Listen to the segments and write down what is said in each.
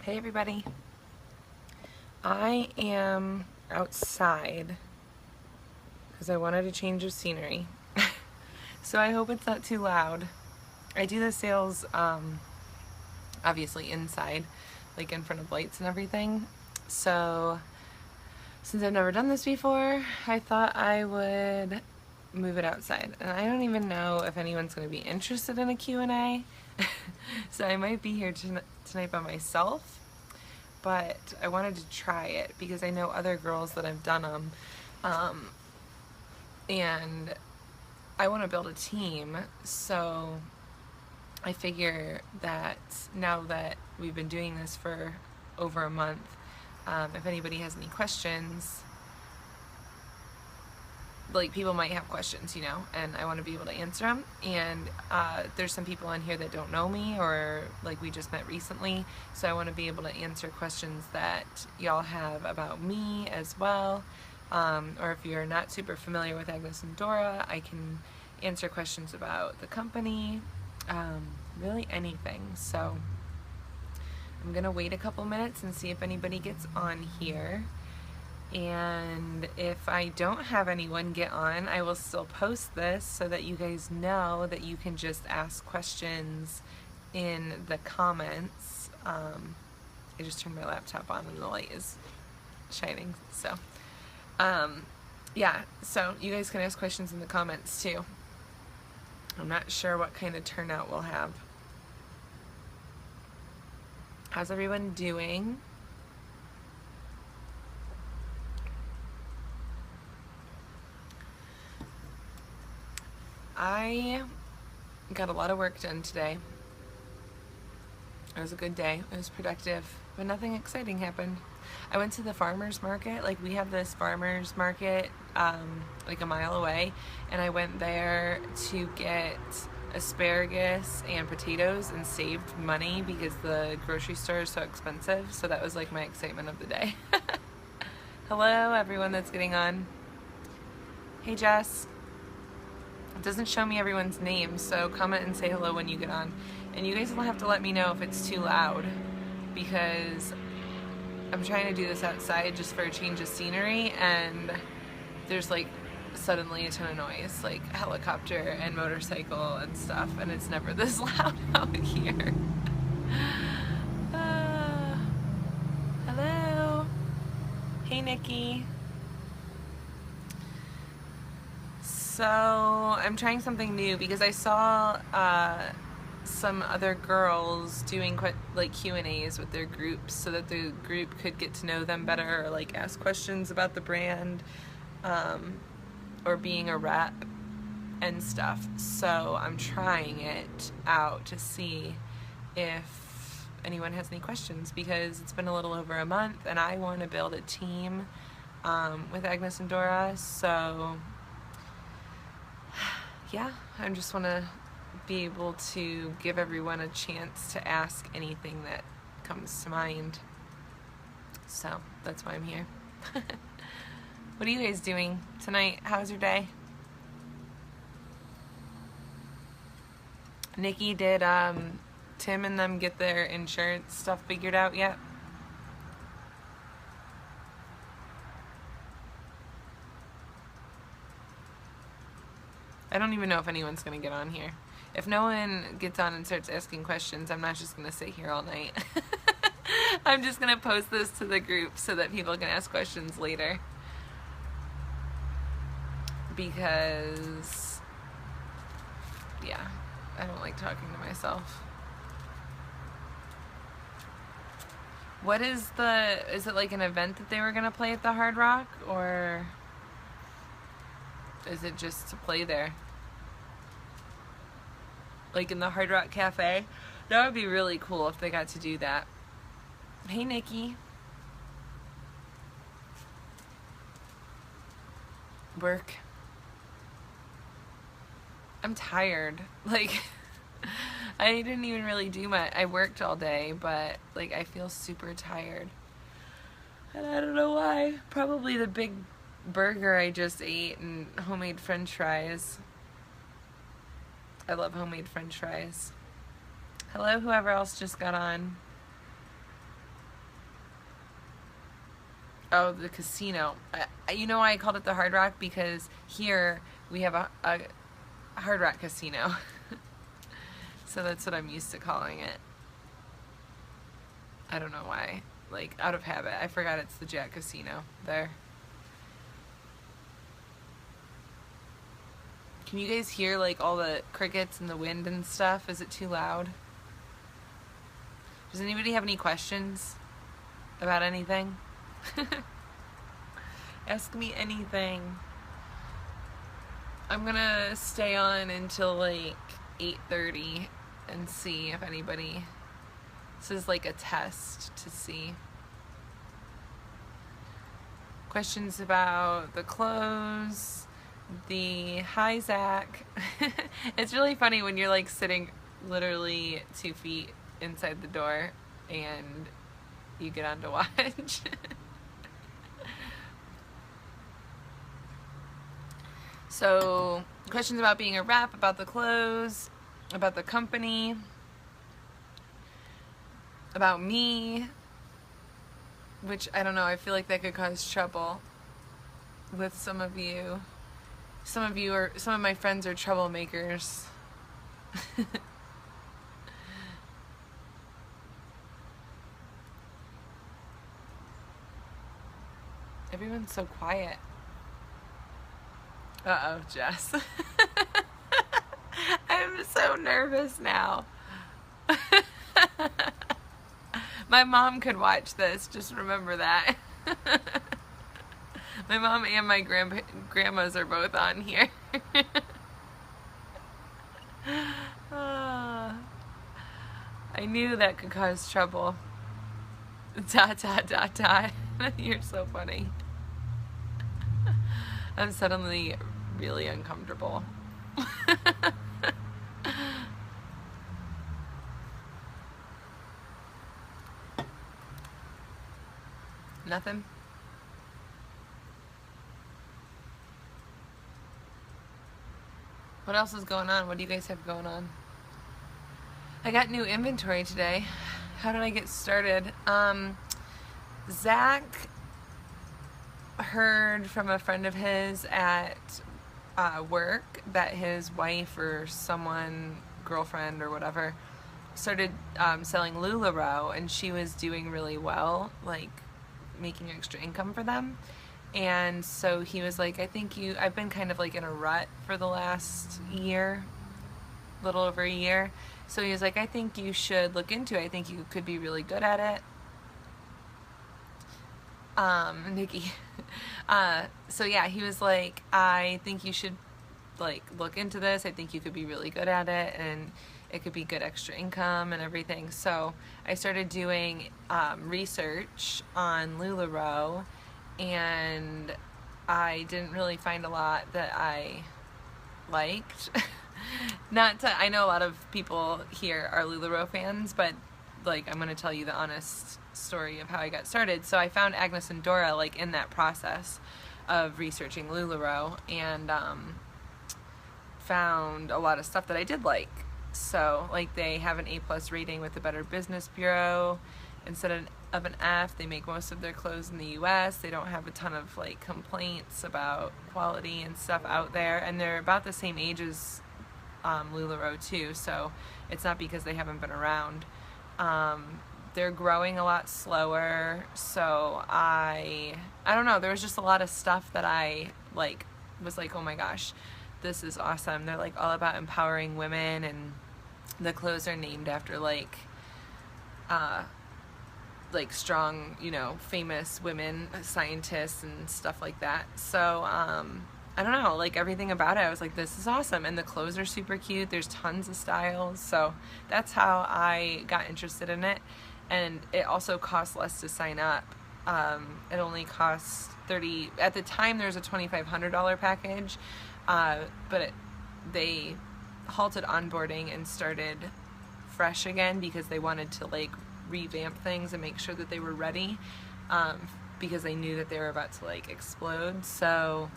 Hey everybody, I am outside because I wanted to change of scenery. So I hope it's not too loud. I do the sales obviously inside, like in front of lights and everything. So since I've never done this before, I thought I would move it outside. And I don't even know if anyone's going to be interested in a Q&A. So I might be here tonight by myself. But I wanted to try it because I know other girls that have done them, and I want to build a team. So I figure that now that we've been doing this for over a month, if anybody has any questions, like people might have questions, and I want to be able to answer them. And there's some people in here that don't know me, or like we just met recently, so I want to be able to answer questions that y'all have about me as well. Or if you're not super familiar with Agnes and Dora, I can answer questions about the company, really anything. So I'm gonna wait a couple minutes and see if anybody gets on here. And if I don't have anyone get on, I will still post this so that you guys know that you can just ask questions in the comments. I just turned my laptop on and the light is shining, so yeah, so you guys can ask questions in the comments too. I'm not sure what kind of turnout we'll have. How's everyone doing? I got a lot of work done today. It was a good day. It was productive, but nothing exciting happened. I went to the farmer's market. Like, we have this farmer's market like a mile away, and I went there to get asparagus and potatoes and saved money because the grocery store is so expensive. So that was like my excitement of the day. Hello everyone that's getting on. Hey Jess. It doesn't show me everyone's name, so comment and say hello when you get on. And you guys will have to let me know if it's too loud, because I'm trying to do this outside just for a change of scenery, and there's like suddenly a ton of noise, like helicopter and motorcycle and stuff, and it's never this loud out here. Hello. Hey Nikki. So I'm trying something new because I saw some other girls doing like Q&As with their groups so that the group could get to know them better, or like ask questions about the brand, or being a rep and stuff. So I'm trying it out to see if anyone has any questions, because it's been a little over a month and I want to build a team with Agnes and Dora. So yeah, I just want to be able to give everyone a chance to ask anything that comes to mind. So that's why I'm here. What are you guys doing tonight? How's your day? Nikki, did Tim and them get their insurance stuff figured out yet? I don't even know if anyone's going to get on here. If no one gets on and starts asking questions, I'm not just going to sit here all night. I'm just going to post this to the group so that people can ask questions later. Because, yeah, I don't like talking to myself. What is it like an event that they were going to play at the Hard Rock, or is it just to play there? Like in the Hard Rock Cafe? That would be really cool if they got to do that. Hey Nikki. Work. I'm tired. Like, I didn't even really do much. I worked all day, but like I feel super tired. And I don't know why. Probably the big burger I just ate and homemade french fries. I love homemade french fries. Hello, whoever else just got on. Oh, the casino. You know why I called it the Hard Rock? Because here we have a Hard Rock casino. So that's what I'm used to calling it. I don't know why. Like, out of habit. I forgot it's the Jack Casino there. Can you guys hear, like, all the crickets and the wind and stuff? Is it too loud? Does anybody have any questions about anything? Ask me anything. I'm gonna stay on until like 8:30 and see if anybody... This is like a test to see. Questions about the clothes, the hi Zach. It's really funny when you're like sitting literally 2 feet inside the door and you get on to watch. So, questions about being a rep, about the clothes, about the company, about me, which I don't know, I feel like that could cause trouble with some of you. Some of my friends are troublemakers. Everyone's so quiet. Uh-oh, Jess. I'm so nervous now. My mom could watch this, just remember that. My mom and my grandmas are both on here. I knew that could cause trouble. Dot, dot, dot, dot. You're so funny. I'm suddenly really uncomfortable. Nothing? What else is going on? What do you guys have going on? I got new inventory today. How did I get started? Zach heard from a friend of his at work that his wife or someone, girlfriend or whatever, started selling LuLaRoe, and she was doing really well, like making extra income for them. And so he was like, I've been kind of like in a rut for the last year, little over a year. So he was like, I think you should look into it. I think you could be really good at it. Nikki. So yeah, he was like, I think you should like look into this. I think you could be really good at it and it could be good extra income and everything. So I started doing research on LuLaRoe, and I didn't really find a lot that I liked. I know a lot of people here are LuLaRoe fans, but like I'm gonna tell you the honest story of how I got started. So I found Agnes and Dora like in that process of researching LuLaRoe, and found a lot of stuff that I did like. So like they have an A+ rating with the Better Business Bureau. Instead of an F, they make most of their clothes in the US. They don't have a ton of like complaints about quality and stuff out there, and they're about the same age as LuLaRoe too, so it's not because they haven't been around. They're growing a lot slower, so I don't know, there was just a lot of stuff that I like was like, oh my gosh, this is awesome. They're like all about empowering women, and the clothes are named after like strong, you know, famous women scientists and stuff like that. So I don't know, like everything about it, I was like, this is awesome. And the clothes are super cute. There's tons of styles. So that's how I got interested in it. And it also costs less to sign up. It only costs $30. At the time, there's a $2,500 package, but they halted onboarding and started fresh again because they wanted to like revamp things and make sure that they were ready, because they knew that they were about to like explode. So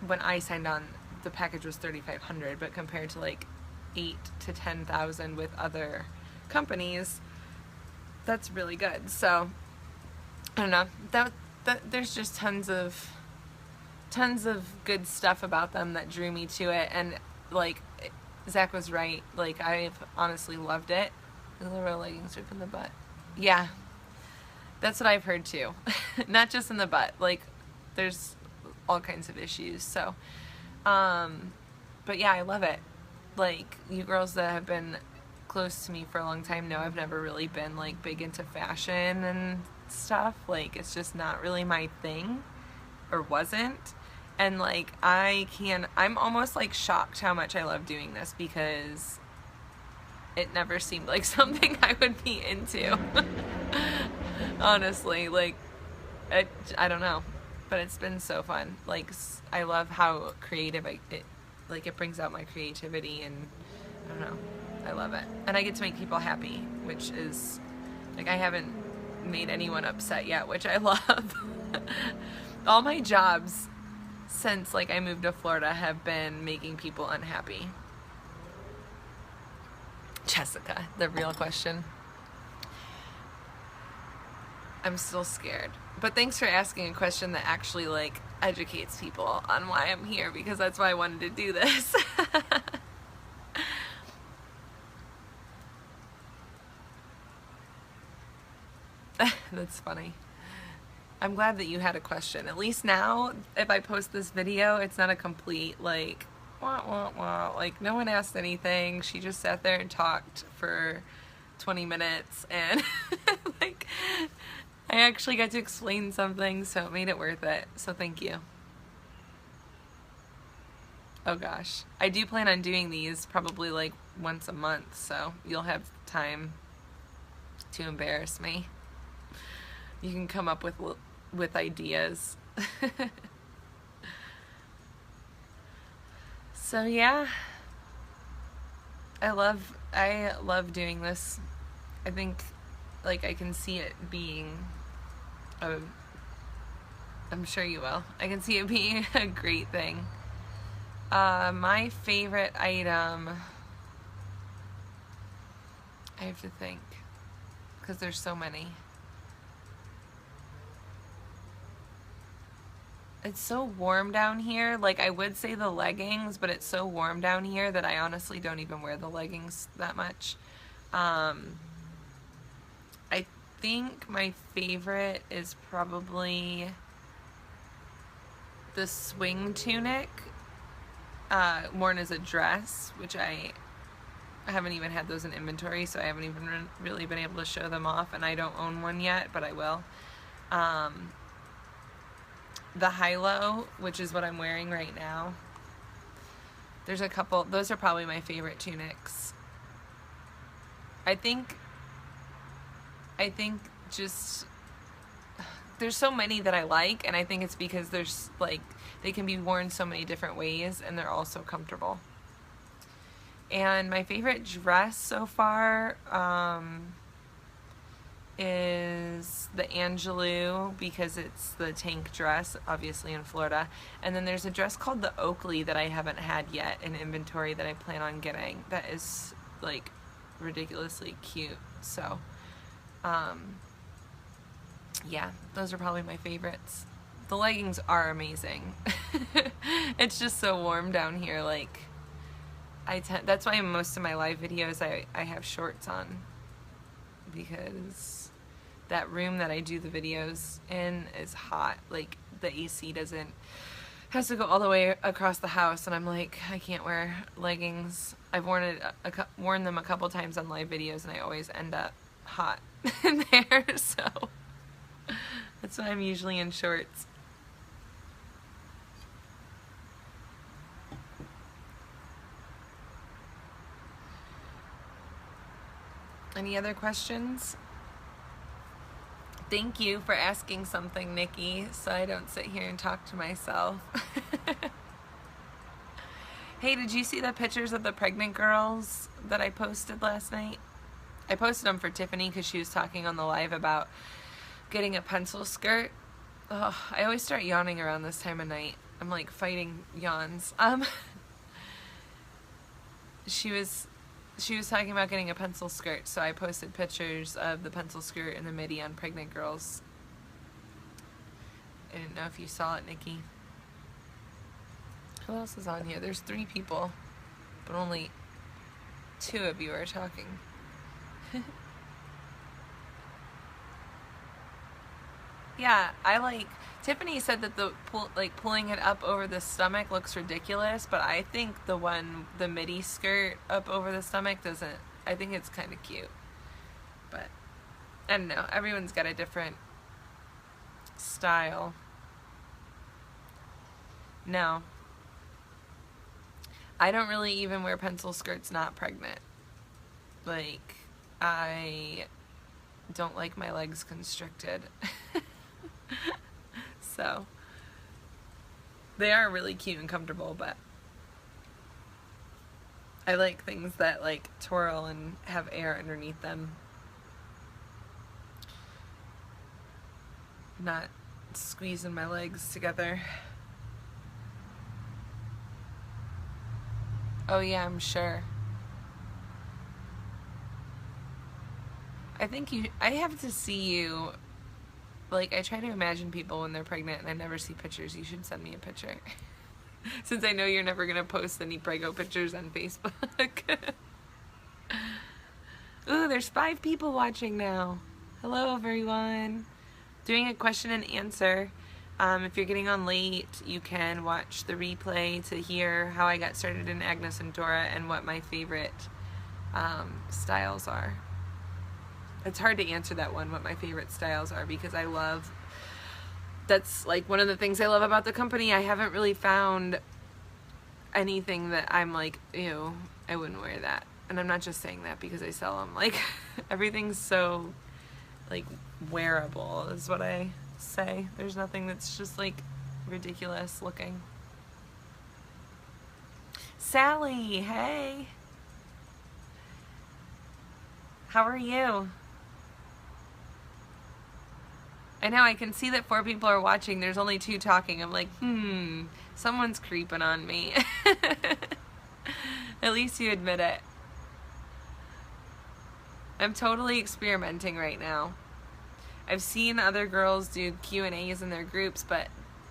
when I signed on, the package was $3,500, but compared to like 8,000 to 10,000 with other companies, that's really good. So I don't know, there's just tons of good stuff about them that drew me to it, and like Zach was right. Like, I've honestly loved it. The little leggings rip in the butt. Yeah, that's what I've heard too. Not just in the butt. Like, there's all kinds of issues. So, but yeah, I love it. Like, you girls that have been close to me for a long time know I've never really been like big into fashion and stuff. Like, it's just not really my thing, or wasn't. And like, I'm almost like shocked how much I love doing this, because it never seemed like something I would be into. Honestly, like, I don't know, but it's been so fun. Like, I love how creative it brings out my creativity, and I don't know, I love it. And I get to make people happy, which is, like, I haven't made anyone upset yet, which I love. All my jobs since like I moved to Florida have been making people unhappy. Jessica, the real question. I'm still scared. But thanks for asking a question that actually like educates people on why I'm here, because that's why I wanted to do this. That's funny. I'm glad that you had a question. At least now, if I post this video, it's not a complete, like, wah, wah, wah. Like, no one asked anything. She just sat there and talked for 20 minutes, and, like, I actually got to explain something, so it made it worth it. So thank you. Oh gosh. I do plan on doing these probably, like, once a month, so you'll have time to embarrass me. You can come up with ideas. So yeah, I love doing this. I think like I can see it being I'm sure you will. I can see it being a great thing. My favorite item, I have to think, because there's so many. It's so warm down here. Like, I would say the leggings, but it's so warm down here that I honestly don't even wear the leggings that much. I think my favorite is probably the swing tunic, worn as a dress, which I haven't even had those in inventory, so I haven't even really been able to show them off, and I don't own one yet, but I will. The high-low, which is what I'm wearing right now. There's a couple, those are probably my favorite tunics. I think just, there's so many that I like, and I think it's because there's, like, they can be worn so many different ways, and they're all so comfortable. And my favorite dress so far, is the Angelou, because it's the tank dress, obviously in Florida. And then there's a dress called the Oakley that I haven't had yet in inventory that I plan on getting. That is like ridiculously cute. So, yeah, those are probably my favorites. The leggings are amazing. It's just so warm down here. Like, that's why in most of my live videos I have shorts on, because that room that I do the videos in is hot. Like, the AC has to go all the way across the house, and I'm like, I can't wear leggings. I've worn them a couple times on live videos, and I always end up hot in there, so that's why I'm usually in shorts. Any other questions? Thank you for asking something, Nikki, so I don't sit here and talk to myself. Hey, did you see the pictures of the pregnant girls that I posted last night? I posted them for Tiffany because she was talking on the live about getting a pencil skirt. Oh, I always start yawning around this time of night. I'm like fighting yawns. She was talking about getting a pencil skirt, so I posted pictures of the pencil skirt and the midi on pregnant girls. I didn't know if you saw it, Nikki. Who else is on here? There's 3 people, but only 2 of you are talking. Yeah, Tiffany said that pulling it up over the stomach looks ridiculous, but I think the midi skirt up over the stomach doesn't. I think it's kind of cute. But I don't know. Everyone's got a different style. No. I don't really even wear pencil skirts not pregnant. Like, I don't like my legs constricted. So, they are really cute and comfortable, but I like things that like twirl and have air underneath them. Not squeezing my legs together. Oh yeah, I'm sure. I have to see you. Like, I try to imagine people when they're pregnant, and I never see pictures. You should send me a picture. Since I know you're never going to post any prego pictures on Facebook. Ooh, there's 5 people watching now. Hello, everyone. Doing a question and answer. If you're getting on late, you can watch the replay to hear how I got started in Agnes and Dora and what my favorite styles are. It's hard to answer that one, what my favorite styles are, because that's like one of the things I love about the company. I haven't really found anything that I'm like, ew, I wouldn't wear that. And I'm not just saying that because I sell them. Like, everything's so, like, wearable is what I say. There's nothing that's just, like, ridiculous looking. Sally, hey. How are you? I know, I can see that 4 people are watching. There's only 2 talking. I'm like, someone's creeping on me. At least you admit it. I'm totally experimenting right now. I've seen other girls do Q&As in their groups, but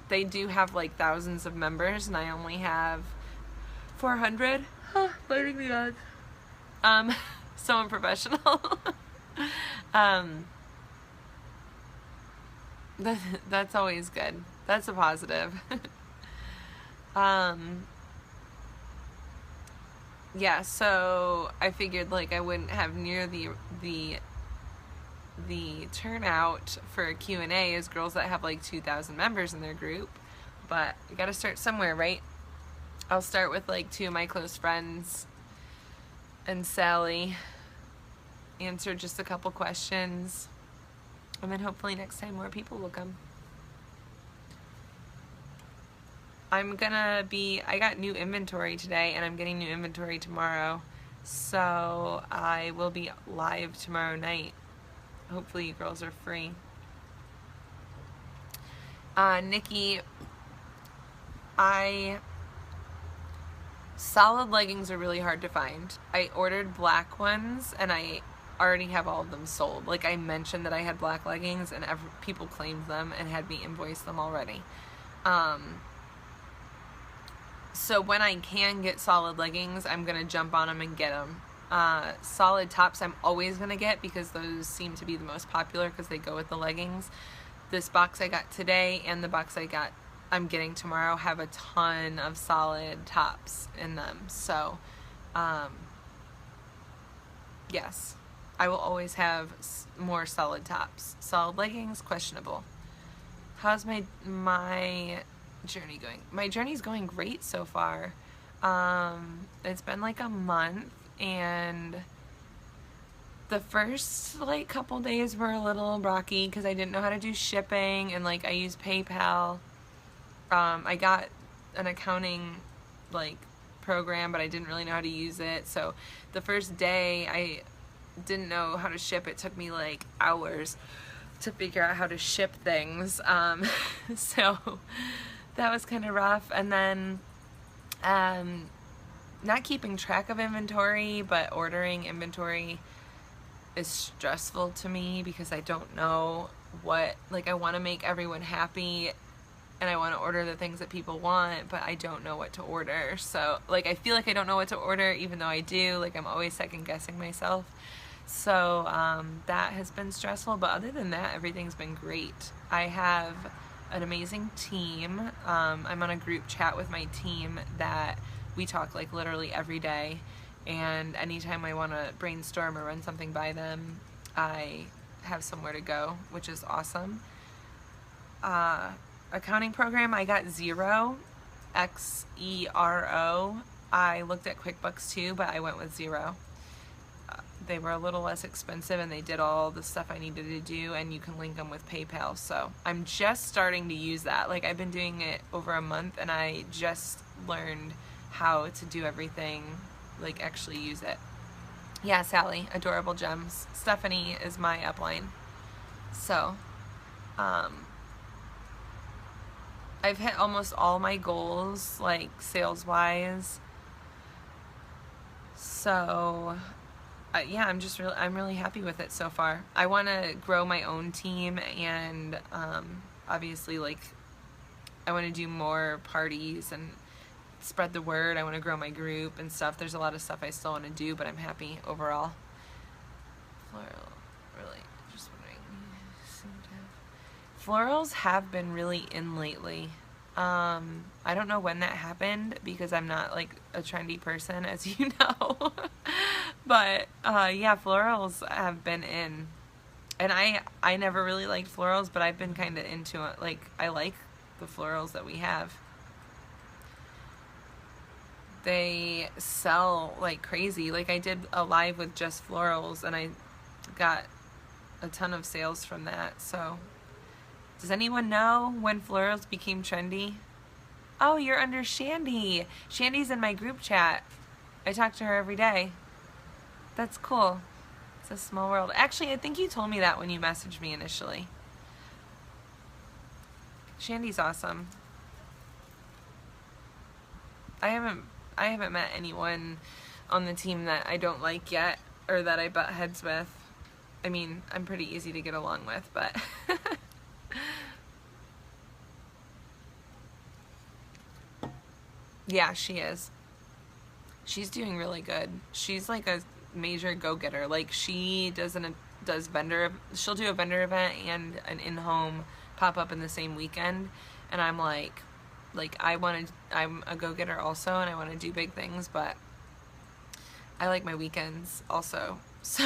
they do have like thousands of members, and I only have 400. Biting the odds. So unprofessional. That's always good. That's a positive. Yeah, so I figured like I wouldn't have near the turnout for a Q&A as girls that have like 2,000 members in their group, but you gotta start somewhere, right? I'll start with like 2 of my close friends and Sally, answer just a couple questions, and then hopefully next time more people will come. I got new inventory today, and I'm getting new inventory tomorrow, so I will be live tomorrow night. Hopefully you girls are free. Nikki, solid leggings are really hard to find. I ordered black ones, and I already have all of them sold. Like, I mentioned that I had black leggings, and people claimed them and had me invoice them already. So when I can get solid leggings, I'm going to jump on them and get them. Solid tops I'm always going to get because those seem to be the most popular because they go with the leggings. This box I got today and the box I'm getting tomorrow have a ton of solid tops in them. So, yes, I will always have more solid tops. Solid leggings, questionable. How's my journey going? My journey's going great so far. It's been like a month, and the first like couple days were a little rocky because I didn't know how to do shipping, and like I used PayPal. I got an accounting like program, but I didn't really know how to use it. So the first day I didn't know how to ship. It took me like hours to figure out how to ship things. So that was kind of rough. And then not keeping track of inventory, but ordering inventory is stressful to me because I don't know what, like, I want to make everyone happy and I want to order the things that people want, but I don't know what to order. So, like, I feel like I don't know what to order, even though I do. Like, I'm always second guessing myself. So, that has been stressful, but other than that, everything's been great. I have an amazing team. I'm on a group chat with my team that we talk, like, literally every day, and anytime I want to brainstorm or run something by them, I have somewhere to go, which is awesome. Accounting program, I got Xero, Xero. I looked at QuickBooks too, but I went with Xero. They were a little less expensive, and they did all the stuff I needed to do, and you can link them with PayPal. So I'm just starting to use that. Like, I've been doing it over a month, and I just learned how to do everything, like actually use it. Yeah, Sally, Adorable Gems. Stephanie is my upline. So, I've hit almost all my goals, like sales-wise. So, yeah, I'm really happy with it so far. I want to grow my own team, and obviously, like, I want to do more parties and spread the word. I want to grow my group and stuff. There's a lot of stuff I still want to do, but I'm happy overall. Floral, really, just wondering. Florals have been really in lately. I don't know when that happened, because I'm not like a trendy person, as you know. But yeah, florals have been in, and I never really liked florals, but I've been kind of into it. Like, I like the florals that we have. They sell like crazy. Like, I did a live with just florals, and I got a ton of sales from that. So, does anyone know when florals became trendy? Oh, you're under Shandy. Shandy's in my group chat. I talk to her every day. That's cool. It's a small world. Actually, I think you told me that when you messaged me initially. Shandy's awesome. I haven't met anyone on the team that I don't like yet, or that I butt heads with. I mean, I'm pretty easy to get along with, but yeah, she is. She's doing really good. She's like a major go-getter. Like, she she'll do a vendor event and an in-home pop-up in the same weekend, and I'm like I'm a go-getter also, and I want to do big things, but I like my weekends also. So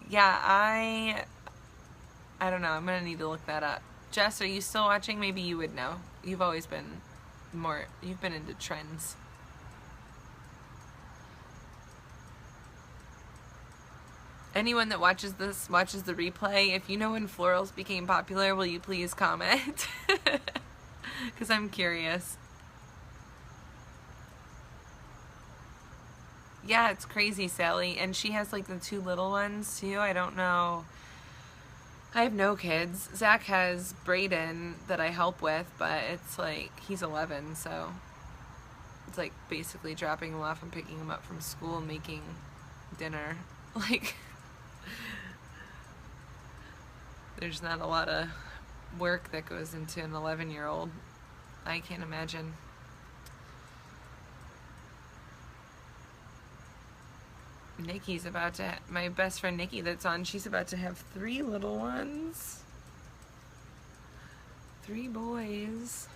yeah, I don't know. I'm gonna need to look that up. Jess, are you still watching? Maybe you would know. You've always been you've been into trends. Anyone that watches the replay, if you know when florals became popular, will you please comment? Because I'm curious. Yeah, it's crazy, Sally. And she has like the 2 little ones too. I don't know. I have no kids. Zach has Brayden that I help with, but it's like, he's 11, so it's like basically dropping him off and picking him up from school and making dinner. Like, there's not a lot of work that goes into an 11-year-old. I can't imagine. Nikki's about to, my best friend Nikki that's on, she's about to have 3 little ones. 3 boys.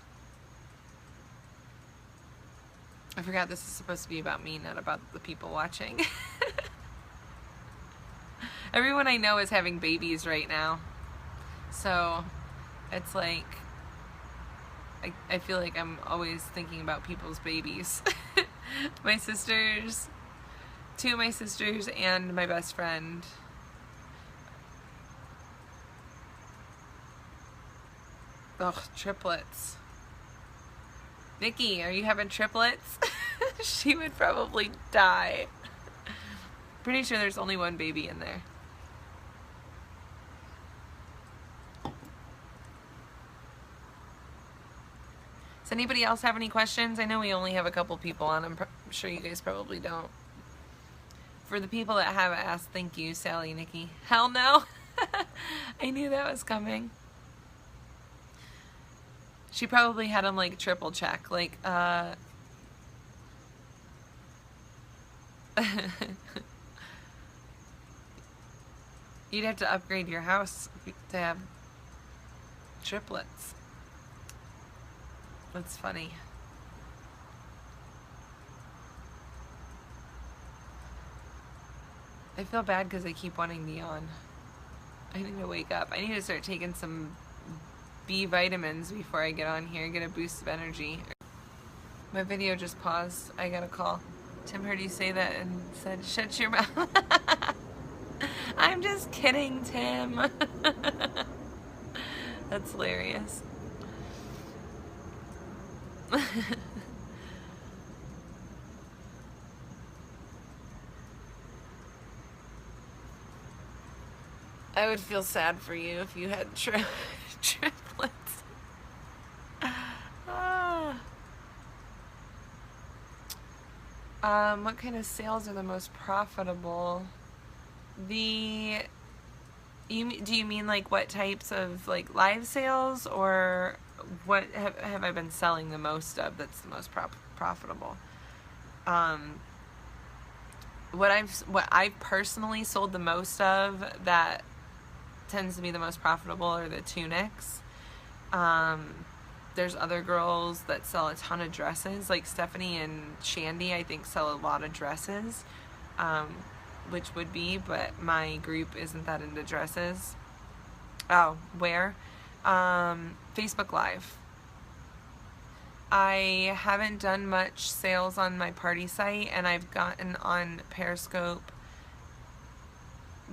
I forgot this is supposed to be about me, not about the people watching. Everyone I know is having babies right now. So, it's like, I feel like I'm always thinking about people's babies. My sisters, 2 of my sisters and my best friend. Ugh, triplets. Nikki, are you having triplets? She would probably die. Pretty sure there's only 1 baby in there. Does anybody else have any questions? I know we only have a couple people on. I'm sure you guys probably don't. For the people that have asked, thank you, Sally, Nikki. Hell no. I knew that was coming. She probably had him like triple check, like, you'd have to upgrade your house to have triplets. That's funny. I feel bad because I keep wanting to yawn. I need to wake up. I need to start taking some B vitamins before I get on here and get a boost of energy. My video just paused. I got a call. Tim heard you say that and said, shut your mouth. I'm just kidding, Tim. That's hilarious. I would feel sad for you if you had triplets. What kind of sales are the most profitable? Do you mean like what types of like live sales, or what have I been selling the most of that's the most profitable? What I've personally sold the most of that tends to be the most profitable are the tunics. There's other girls that sell a ton of dresses, like Stephanie and Shandy, I think, sell a lot of dresses, which would be, but my group isn't that into dresses. Oh, where? Facebook Live. I haven't done much sales on my party site, and I've gotten on Periscope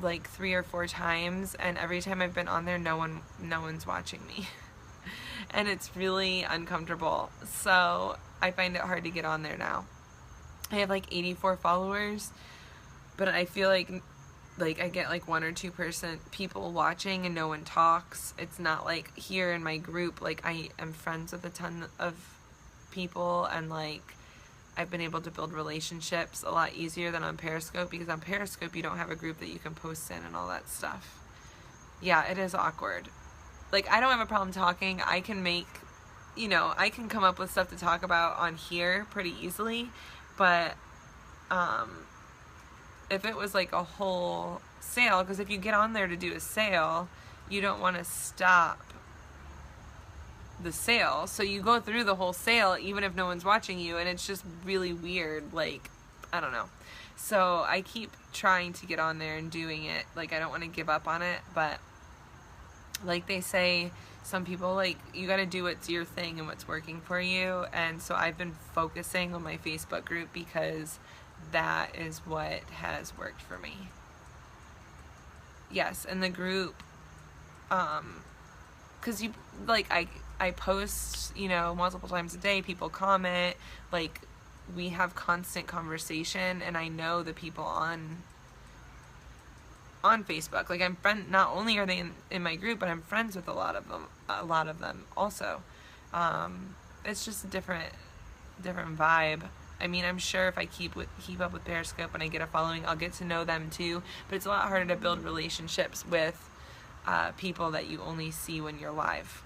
like 3 or 4 times, and every time I've been on there, no one's watching me. And it's really uncomfortable, so I find it hard to get on there now. I have like 84 followers, but I feel like I get like 1 or 2% people watching and no one talks. It's not like here in my group, like I am friends with a ton of people, and like I've been able to build relationships a lot easier than on Periscope, because on Periscope you don't have a group that you can post in and all that stuff. Yeah, it is awkward. Like, I don't have a problem talking. I can make, I can come up with stuff to talk about on here pretty easily, but if it was like a whole sale, because if you get on there to do a sale, you don't want to stop the sale, so you go through the whole sale even if no one's watching you, and it's just really weird. Like, I don't know. So I keep trying to get on there and doing it. Like, I don't want to give up on it, but like they say, some people, like, you got to do what's your thing and what's working for you. And so I've been focusing on my Facebook group because that is what has worked for me. Yes, and the group, because you, like, I post, multiple times a day, people comment, like, we have constant conversation, and I know the people on Facebook. Like, I'm friend, not only are they in my group, but I'm friends with a lot of them also. It's just a different vibe. I mean, I'm sure if I keep up with Periscope and I get a following, I'll get to know them too, but it's a lot harder to build relationships with people that you only see when you're live.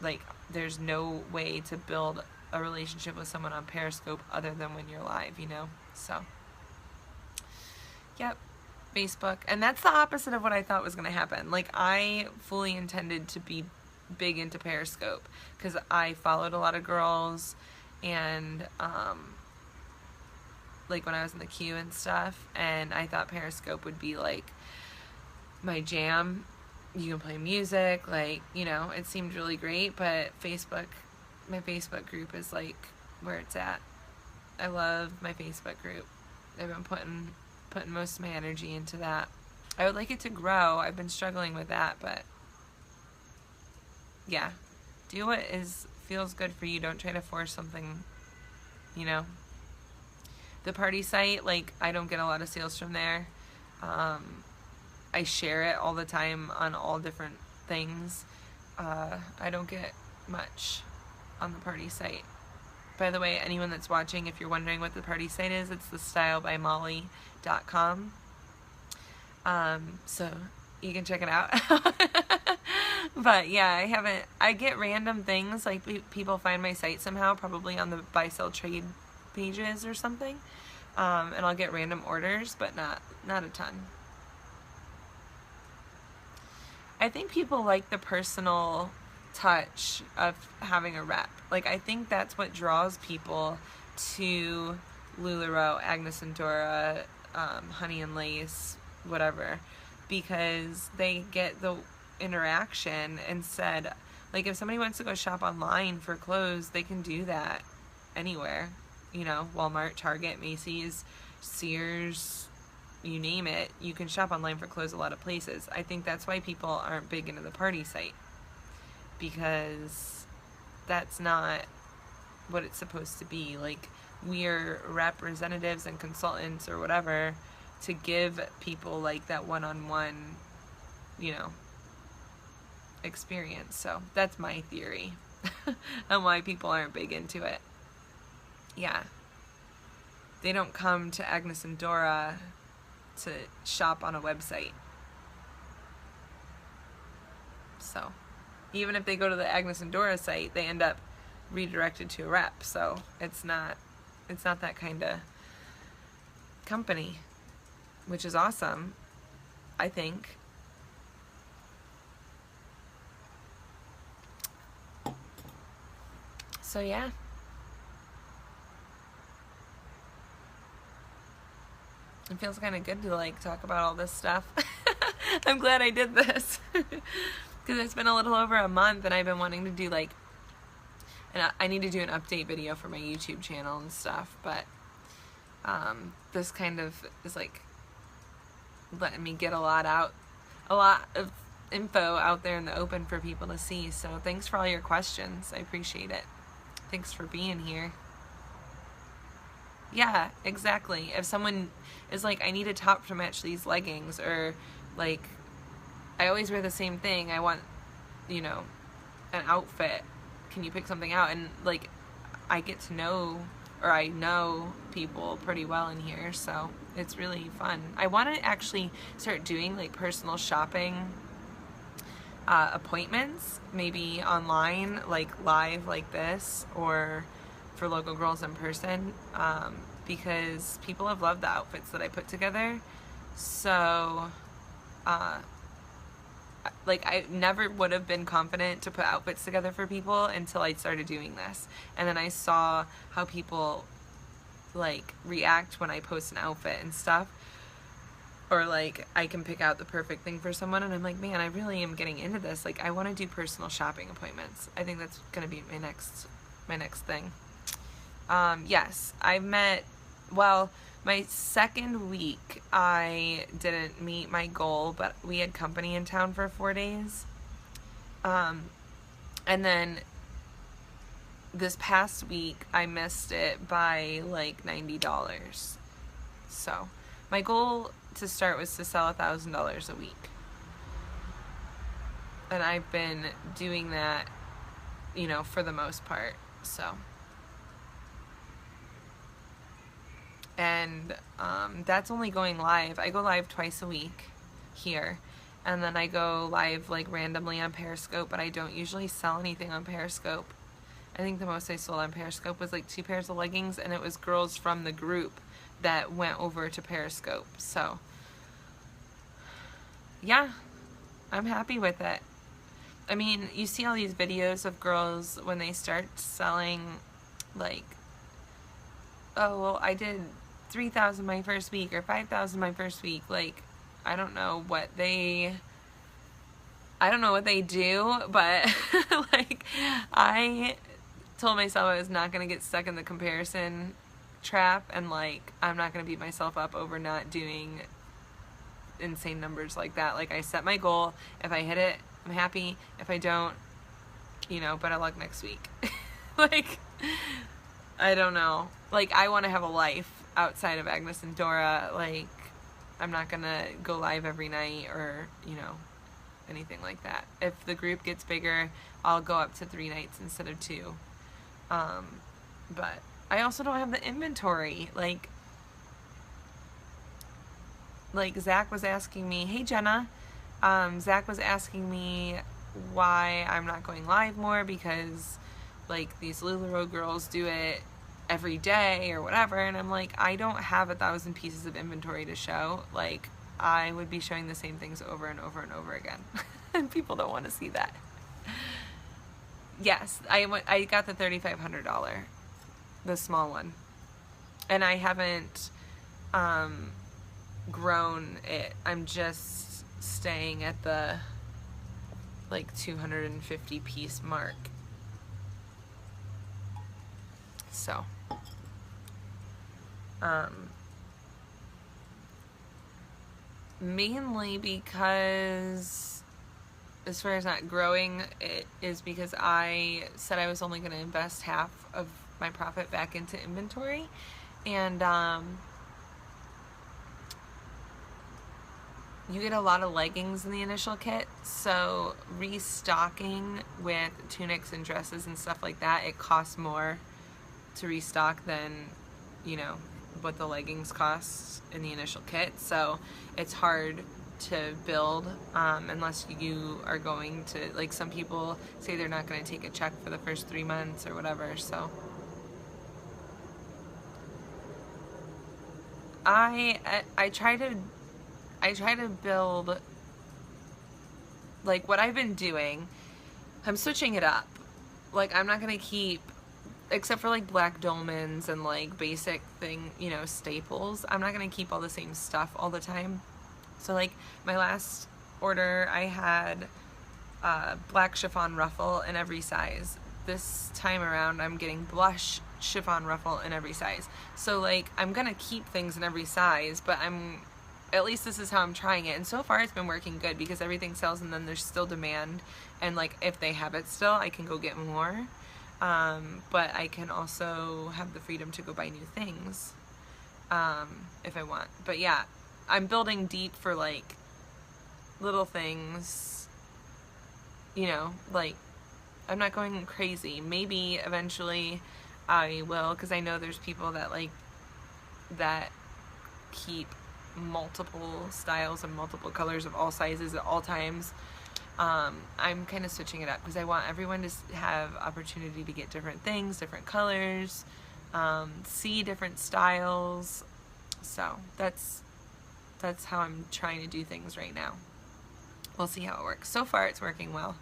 Like, there's no way to build a relationship with someone on Periscope other than when you're live, So, yep. Facebook. And that's the opposite of what I thought was going to happen. Like, I fully intended to be big into Periscope because I followed a lot of girls, and like when I was in the queue and stuff, and I thought Periscope would be like my jam. You can play music, like, it seemed really great, but my Facebook group is like where it's at. I love my Facebook group. I've been putting most of my energy into that. I would like it to grow. I've been struggling with that, but yeah, do what feels good for you. Don't try to force something, The party site, like, I don't get a lot of sales from there. I share it all the time on all different things. I don't get much on the party site. By the way, anyone that's watching, if you're wondering what the party site is, it's thestylebymolly.com. So you can check it out. But yeah, I get random things, like people find my site somehow, probably on the buy sell trade pages or something, and I'll get random orders, but not a ton. I think people like the personal touch of having a rep. Like, I think that's what draws people to LuLaRoe, Agnes and Dora, Honey and Lace, whatever, because they get the interaction. Instead, like, if somebody wants to go shop online for clothes, they can do that anywhere, you know, Walmart, Target, Macy's, Sears, you name it. You can shop online for clothes a lot of places. I think that's why people aren't big into the party site, because that's not what it's supposed to be. Like, we're representatives and consultants or whatever to give people like that one-on-one, you know, experience. So that's my theory on why people aren't big into it. Yeah, they don't come to Agnes and Dora to shop on a website. So even if they go to the Agnes and Dora site, they end up redirected to a rep. So it's not that kind of company, which is awesome, I think. So yeah. It feels kind of good to like talk about all this stuff. I'm glad I did this. Because it's been a little over a month and I've been wanting to do like, and I need to do an update video for my YouTube channel and stuff, but this kind of is like letting me get a lot of info out there in the open for people to see. So thanks for all your questions. I appreciate it. Thanks for being here. Yeah, exactly. If someone is like, I need a top to match these leggings, or like, I always wear the same thing, I want, you know, an outfit, can you pick something out? And like, I get to know, or I know people pretty well in here, so it's really fun. I want to actually start doing like personal shopping appointments, maybe online, like live like this, or for local girls in person, because people have loved the outfits that I put together. So like, I never would have been confident to put outfits together for people until I started doing this, and then I saw how people like react when I post an outfit and stuff, or like I can pick out the perfect thing for someone, and I'm like, man, I really am getting into this. Like, I want to do personal shopping appointments. I think that's gonna be my next thing. Yes, I met, well, my second week I didn't meet my goal, but we had company in town for 4 days. And then this past week I missed it by like $90. So my goal to start was to sell $1,000 a week. And I've been doing that, you know, for the most part, so. And that's only going live. I go live twice a week here, and then I go live like randomly on Periscope, but I don't usually sell anything on Periscope. I think the most I sold on Periscope was like 2 pairs of leggings, and it was girls from the group that went over to Periscope. So yeah, I'm happy with it. I mean, you see all these videos of girls when they start selling, like, oh, well, I did 3,000 my first week, or 5,000 my first week. Like, I don't know what they do, but like, I told myself I was not going to get stuck in the comparison trap, and like, I'm not going to beat myself up over not doing insane numbers like that. Like, I set my goal. If I hit it, I'm happy. If I don't, you know, better luck next week. Like, I don't know. Like, I want to have a life outside of Agnes and Dora. Like, I'm not gonna go live every night, or, you know, anything like that. If the group gets bigger, I'll go up to 3 nights instead of 2. But I also don't have the inventory. Like Zach was asking me, hey Jenna, Zach was asking me why I'm not going live more, because like these LuLaRoe girls do it every day or whatever, and I'm like, I don't have 1,000 pieces of inventory to show. Like, I would be showing the same things over and over and over again. And people don't want to see that. Yes, I got the $3,500, the small one, and I haven't grown it. I'm just staying at the like 250 piece mark. So mainly because, as far as not growing, it is because I said I was only going to invest half of my profit back into inventory, and you get a lot of leggings in the initial kit, so restocking with tunics and dresses and stuff like that, it costs more to restock than, you know, what the leggings cost in the initial kit. So it's hard to build unless you are going to, like, some people say they're not going to take a check for the first 3 months or whatever. So I try to build, like, what I've been doing. I'm switching it up. Like, I'm not gonna keep, except for like black dolmens and like basic thing, you know, staples, I'm not gonna keep all the same stuff all the time. So like my last order, I had black chiffon ruffle in every size. This time around I'm getting blush chiffon ruffle in every size. So like I'm gonna keep things in every size, but at least this is how I'm trying it, and so far it's been working good because everything sells, and then there's still demand, and like if they have it still, I can go get more. But I can also have the freedom to go buy new things if I want. But yeah, I'm building deep for like little things, you know, like I'm not going crazy. Maybe eventually I will, because I know there's people that like that keep multiple styles and multiple colors of all sizes at all times. I'm kind of switching it up because I want everyone to have opportunity to get different things, different colors, see different styles. So that's how I'm trying to do things right now. We'll see how it works. So far it's working well.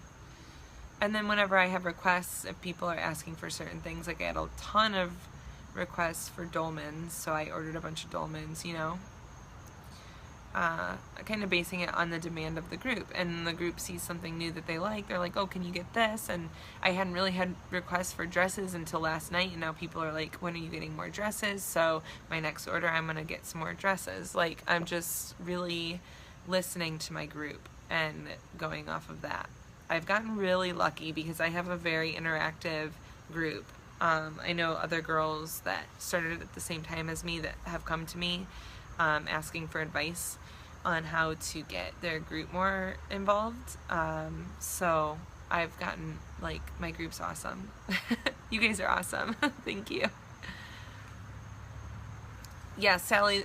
And then whenever I have requests, if people are asking for certain things, like I had a ton of requests for dolmens, so I ordered a bunch of dolmens, you know. Kind of basing it on the demand of the group, and the group sees something new that they like, they're like, oh, can you get this? And I hadn't really had requests for dresses until last night, and now people are like, when are you getting more dresses? So my next order, I'm gonna get some more dresses. Like, I'm just really listening to my group and going off of that. I've gotten really lucky because I have a very interactive group. I know other girls that started at the same time as me that have come to me asking for advice on how to get their group more involved. So I've gotten, like, my group's awesome. You guys are awesome. Thank you. Yeah, Sally,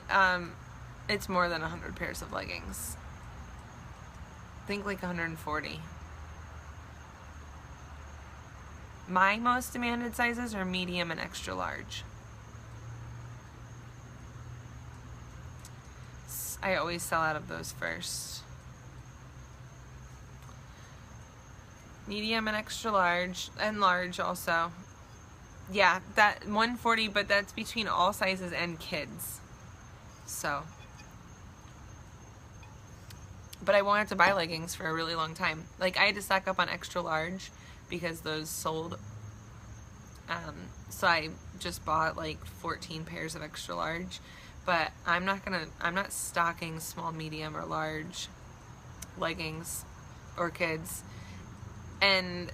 it's more than 100 pairs of leggings. I think like 140. My most demanded sizes are medium and extra large. I always sell out of those first. Medium and extra large, and large also. Yeah, that 140, but that's between all sizes and kids. So. But I wanted to buy leggings for a really long time. Like, I had to stock up on extra large because those sold. So I just bought like 14 pairs of extra large. But I'm not stocking small, medium, or large leggings or kids. And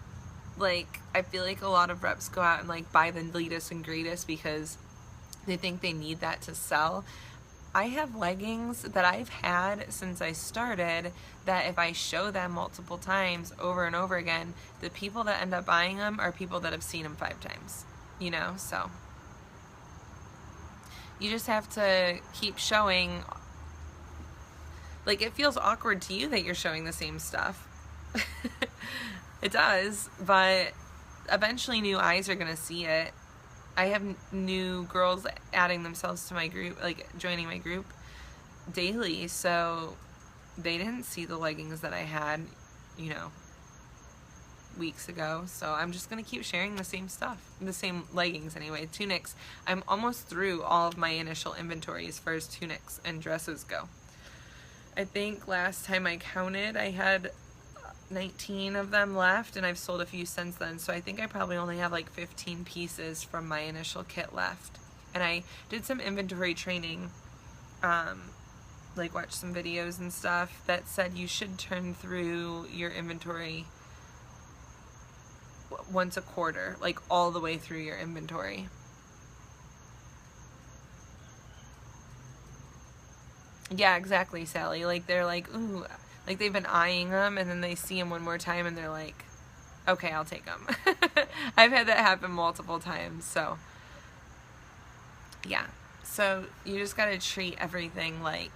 like, I feel like a lot of reps go out and like buy the latest and greatest because they think they need that to sell. I have leggings that I've had since I started that if I show them multiple times over and over again, the people that end up buying them are people that have seen them 5 times, you know, so. You just have to keep showing Like, it feels awkward to you that you're showing the same stuff. It does, but eventually new eyes are gonna see it. I have new girls adding themselves to my group, like joining my group daily, so they didn't see the leggings that I had, you know, weeks ago. So I'm just gonna keep sharing the same stuff, the same leggings anyway. Tunics, I'm almost through all of my initial inventory as far as tunics and dresses go. I think last time I counted I had 19 of them left, and I've sold a few since then, so I think I probably only have like 15 pieces from my initial kit left. And I did some inventory training, like watched some videos and stuff that said you should turn through your inventory once a quarter, like all the way through your inventory. Yeah, exactly, Sally. Like, they're like, ooh, like they've been eyeing them, and then they see them one more time, and they're like, okay, I'll take them. I've had that happen multiple times, so yeah. So you just gotta treat everything like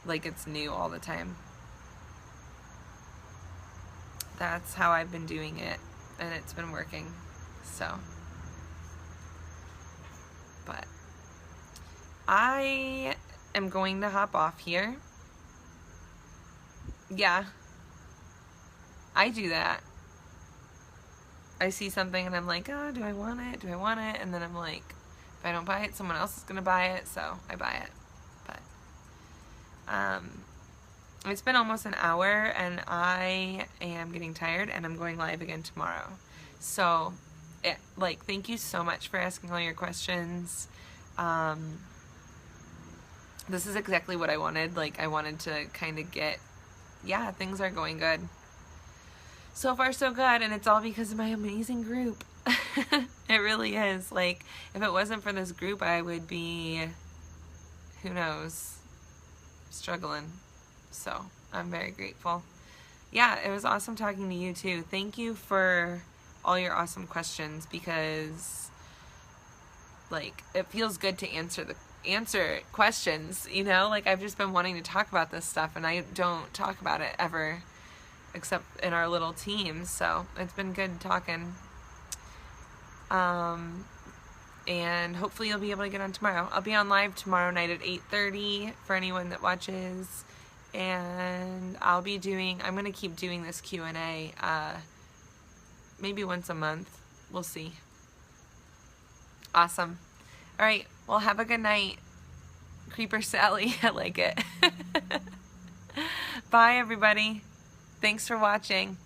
it's new all the time. That's how I've been doing it, and it's been working. So, but I am going to hop off here. Yeah, I do that. I see something and I'm like, oh, do I want it? Do I want it? And then I'm like, if I don't buy it, someone else is gonna buy it, so I buy it. But it's been almost an hour, and I am getting tired, and I'm going live again tomorrow. So, thank you so much for asking all your questions. This is exactly what I wanted. Like, I wanted to kind of get, yeah, things are going good. So far, so good, and it's all because of my amazing group. It really is. Like, if it wasn't for this group, I would be, who knows, struggling. So, I'm very grateful. Yeah, it was awesome talking to you, too. Thank you for all your awesome questions, because, like, it feels good to answer questions, you know? Like, I've just been wanting to talk about this stuff, and I don't talk about it ever, except in our little team, so it's been good talking. And hopefully you'll be able to get on tomorrow. I'll be on live tomorrow night at 8:30 for anyone that watches, and I'm gonna keep doing this Q&A, maybe once a month. We'll see. Awesome. All right, well, have a good night, Creeper Sally. I like it. Bye, everybody. Thanks for watching.